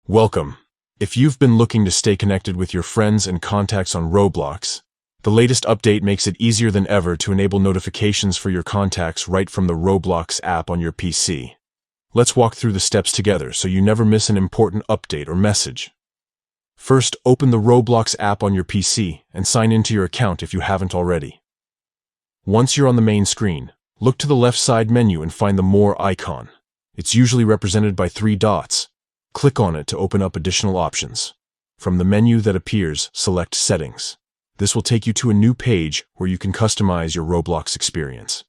Welcome. If you've been looking to stay connected with your friends and contacts on Roblox, the latest update makes it easier than ever to enable notifications for your contacts right from the Roblox app on your PC. Let's walk through the steps together so you never miss an important update or message. First, open the Roblox app on your PC and sign into your account if you haven't already. Once you're on the main screen, look to the left side menu and find the More icon. It's usually represented by 3 dots. Click on it to open up additional options. From the menu that appears, select Settings. This will take you to a new page where you can customize your Roblox experience.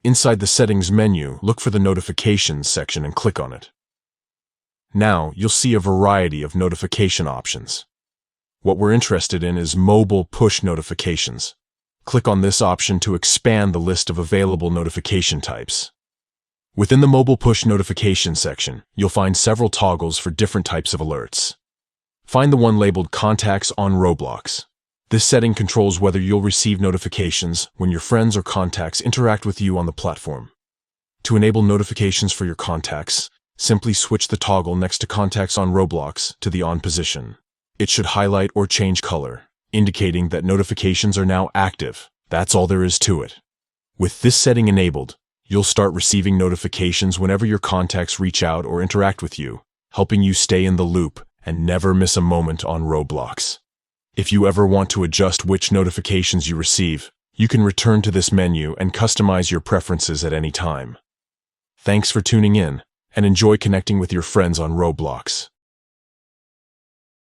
Inside the Settings menu, look for the Notifications section and click on it. Now, you'll see a variety of notification options. What we're interested in is mobile push notifications. Click on this option to expand the list of available notification types. Within the mobile push notification section, you'll find several toggles for different types of alerts. Find the one labeled Contacts on Roblox. This setting controls whether you'll receive notifications when your friends or contacts interact with you on the platform. To enable notifications for your contacts, simply switch the toggle next to Contacts on Roblox to the on position. It should highlight or change color, indicating that notifications are now active. That's all there is to it. With this setting enabled, you'll start receiving notifications whenever your contacts reach out or interact with you, helping you stay in the loop and never miss a moment on Roblox. If you ever want to adjust which notifications you receive, you can return to this menu and customize your preferences at any time. Thanks for tuning in, and enjoy connecting with your friends on Roblox.